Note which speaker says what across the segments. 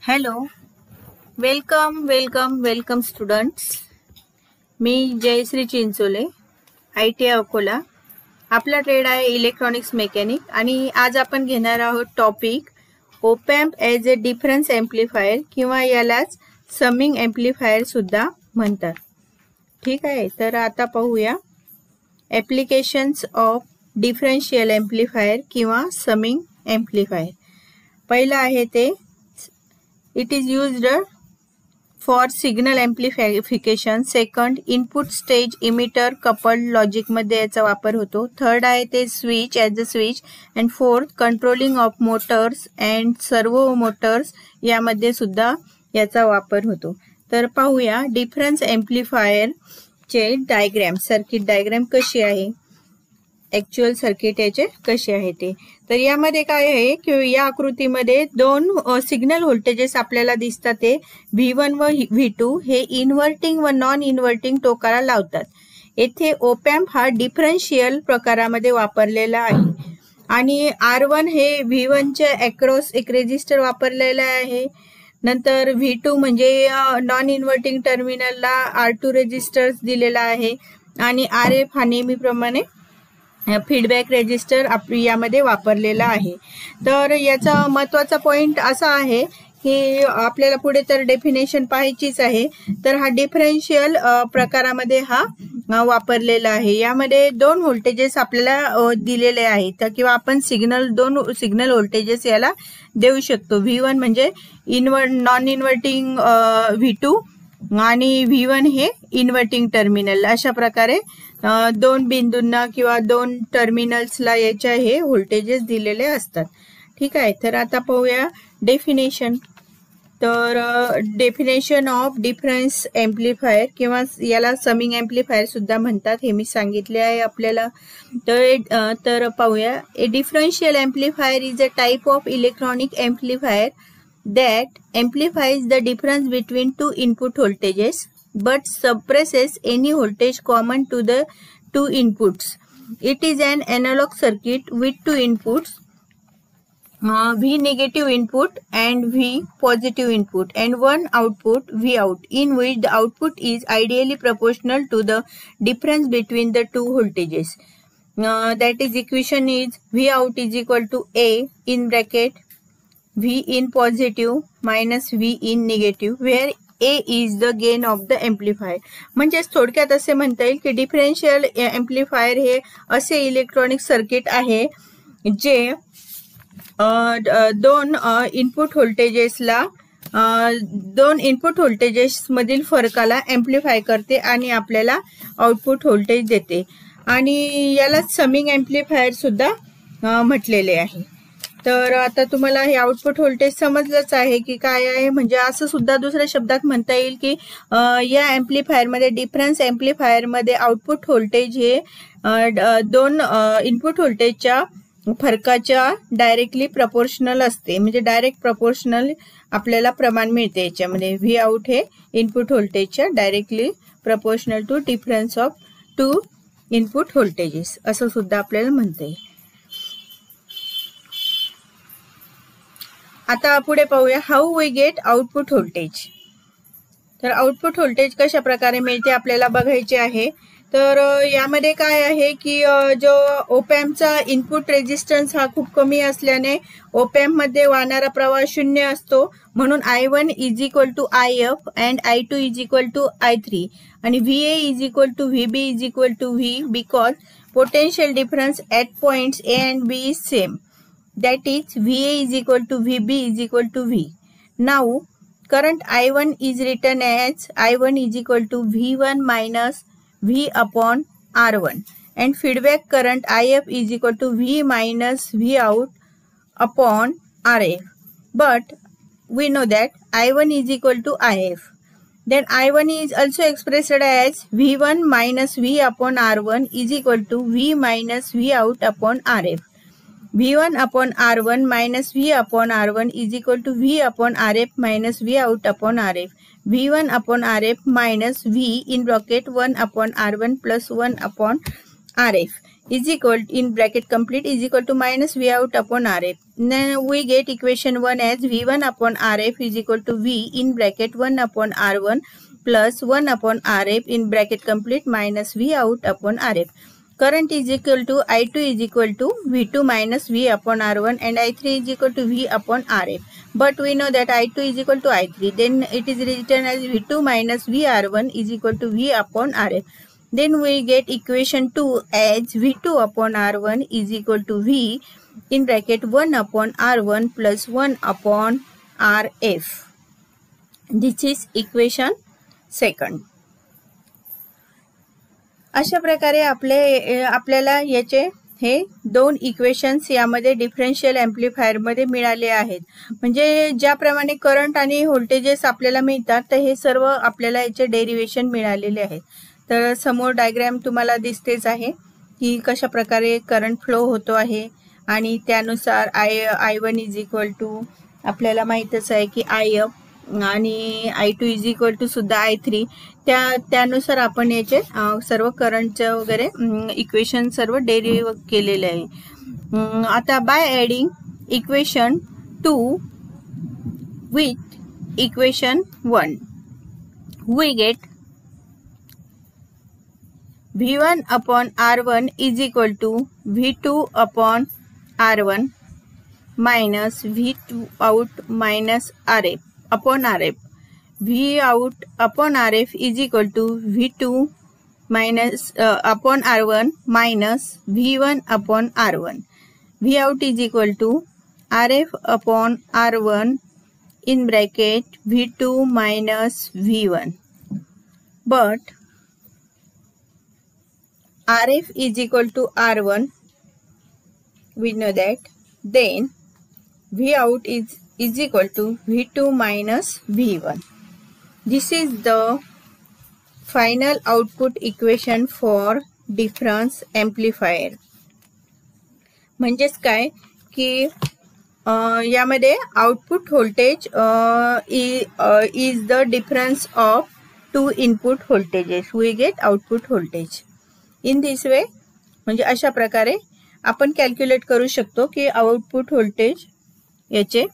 Speaker 1: Hello, welcome students. मी Jayshree Chinchole, ITI Akola. आपला trade आहे इलेक्ट्रॉनिक्स मेकॅनिक आणि आज आपण घेणार आहोत topic op amp as a difference amplifier किंवा यालाच समिंग एम्प्लिफायर सुद्धा म्हणतात. ठीक आहे, तर आता पाहूया ॲप्लिकेशन्स ऑफ डिफरन्शियल एम्प्लिफायर किंवा समिंग एम्प्लिफायर. पहिलं आहे ते it is used for signal amplification. Second, input stage emitter coupled logic मध्ये याचा वापर होतो. थर्ड आहे ते switch as a switch. And fourth, controlling of Motors and servo Motors यामध्ये सुद्धा याचा वापर होतो. तर पाहूया डिफरन्स एम्प्लिफायर चे डायग्राम, सर्किट डायग्राम कशी आहे, ऍक्च्युअल सर्किट याचे कसे आहे ते. तर यामध्ये काय आहे की या आकृतीमध्ये दोन सिग्नल व्होल्टेजेस आपल्याला दिसतात. ते V1 व V2 हे इन्व्हर्टिंग व नॉन इन्व्हर्टिंग टोकाला लावतात. येथे ओप एम्प हा डिफरन्शियल प्रकारामध्ये वापरलेला आहे आणि R1 हे V1 च्या अक्रॉस एक रेजिस्टर वापरलेला आहे. नंतर V2 म्हणजे नॉन इन्व्हर्टिंग टर्मिनलला R2 रेजिस्टर दिलेला आहे आणि RF हा नेहमीप्रमाणे फीडबॅक रेजिस्टर यामध्ये वापरलेला आहे. तर याचा महत्त्वाचा पॉइंट असा आहे की आपल्याला पुढे तर डेफिनेशन पाहायचीच आहे. तर हा डिफरन्शियल प्रकारामध्ये हा वापरलेला आहे. यामध्ये दोन व्होल्टेजेस आपल्याला दिलेले आहेत किंवा आपण दोन सिग्नल व्होल्टेजेस याला देऊ शकतो. V1 म्हणजे नॉन इन्व्हर्टिंग V2 आणि V1 हे इन्व्हर्टिंग टर्मिनल. अशा प्रकारे दोन बिंदूंना किंवा दोन टर्मिनल्सला याच्या हे व्होल्टेजेस दिलेले असतात. ठीक आहे, तर आता पाहूया डेफिनेशन. तर डेफिनेशन ऑफ डिफरन्स एम्प्लिफायर किंवा याला समिंग एम्प्लिफायर सुद्धा म्हणतात हे मी सांगितले आहे आपल्याला. तर पाहूया, a differential amplifier is a type of electronic amplifier that amplifies the difference between two input voltages but suppresses any voltage common to the two inputs. It is an analog circuit with two inputs, V negative input and V positive input, and one output V out, in which the output is ideally proportional to the difference between the two voltages. That is, equation is V out is equal to A in bracket V in positive minus V in negative, where A is the gain of the amplifier. म्हणजे थोडक्यात असे म्हणता येईल की differential amplifier हे असे electronic circuit आहे जे दोन इनपुट व्होल्टेजेस मधील फरकाला एम्प्लिफाय करते आणि आपल्याला आउटपुट व्होल्टेज देते आणि याला समिंग एम्प्लिफायर सुद्धा म्हटलेले आहे. तर आता तुम्हाला हे आउटपुट व्होल्टेज समजलंच आहे की काय आहे. म्हणजे असं सुद्धा दुसऱ्या शब्दात म्हणता येईल की या एम्प्लिफायरमध्ये डिफरन्स एम्प्लिफायरमध्ये आउटपुट व्होल्टेज हे दोन इनपुट व्होल्टेजच्या फरकाच्या डायरेक्टली प्रपोर्शनल असते. म्हणजे डायरेक्ट प्रपोर्शनल आपल्याला प्रमाण मिळते याच्यामध्ये. व्ही आउट हे इनपुट व्होल्टेजच्या directly proportional to difference of two input voltages असं सुद्धा आपल्याला म्हणता येईल. आता पुढे पाहूया how we get output voltage. तर आउटपुट व्होल्टेज कशा प्रकारे मिळते आपल्याला बघायचे आहे. तर यामध्ये काय आहे की जो ओप एम्पचा इनपुट रेजिस्टन्स हा खूप कमी असल्याने ओप एम्प मध्ये वाहणारा प्रवाह 0 असतो. म्हणून I1 is equal to IF and I2 is equal to I3 आणि VA is equal to VB is equal to V because potential difference at points A and B is same. That is, VA is equal to VB is equal to V. Now, current I1 is written as I1 is equal to V1 minus V upon R1. And feedback current IF is equal to V minus V out upon RF. But we know that I1 is equal to IF. Then I1 is also expressed as V1 minus V upon R1 is equal to V minus V out upon RF. V1 upon R1 minus V upon R1 is equal to V upon RF minus V out upon RF. V1 upon RF minus V in bracket 1 upon R1 plus 1 upon RF. is equal in bracket complete is equal to minus V out upon RF. Then we get equation 1 as V1 upon RF is equal to V in bracket 1 upon R1 plus 1 upon RF in bracket complete minus V out upon RF. Current is equal to I2 is equal to V2 minus V upon R1 and I3 is equal to V upon RF. But we know that I2 is equal to I3. Then it is written as V2 minus VR1 is equal to V upon RF. Then we get equation 2 as V2 upon R1 is equal to V in bracket 1 upon R1 plus 1 upon RF. This is equation 2. अशा प्रकारे आपल्याला याचे हे दोन equations यामध्ये differential amplifier मध्ये मिळाले आहेत. म्हणजे ज्याप्रमाणे करंट आणि व्होल्टेजेस आपल्याला मिळतात तर हे सर्व आपल्याला याचे डेरिव्हेशन मिळालेले आहेत. तर समोर डायग्राम तुम्हाला दिसतेच आहे की कशा प्रकारे करंट फ्लो होतो आहे आणि त्यानुसार I1 इज इक्वल टू आपल्याला माहीतच आहे की IF आणि I2 इज इक्वल टू सुद्धा I3. त्यानुसार आपण याचे सर्व करंटचे वगैरे इक्वेशन सर्व डेरिव्ह केलेले आहे. आता by adding equation 2 with equation 1 we get V1 upon R1 is equal to V2 upon R1 minus V2 out minus RF upon RF. V out upon RF is equal to V2 minus upon R1 minus V1 upon R1. V out is equal to RF upon R1 in bracket V2 minus V1. But RF is equal to R1, we know that. Then V out is equal to V2 minus V1. This is the final output equation for difference amplifier. म्हणजेच काय की यामध्ये output voltage is the difference of two input voltages. We get output voltage. In this way म्हणजे अशा प्रकारे आपण calculate करू शकतो की आउटपुट व्होल्टेज याचे.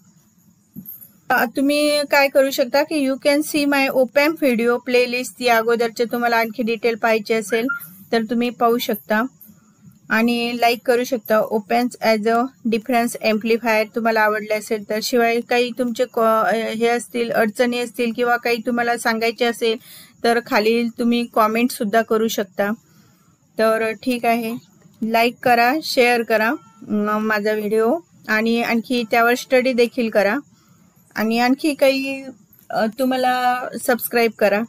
Speaker 1: तुम्ही काय करू शकता की you can see my op amp video playlist. या अगोदरचे तुम्हाला आणखी डिटेल पाहिजे असेल तर तुम्ही पाहू शकता आणि लाईक करू शकता. Op amp as a difference amplifier तुम्हाला आवडले असेल तर. शिवाय काही तुमचे हे असतील अडचणी असतील किंवा काही तुम्हाला सांगायचे असेल तर खाली तुम्ही कॉमेंट सुद्धा करू शकता. तर ठीक आहे, लाईक करा, शेअर करा माझा व्हिडिओ आणि आणखी त्यावर स्टडी देखील करा आणि आणखी काही तुम्हाला सबस्क्राईब करा.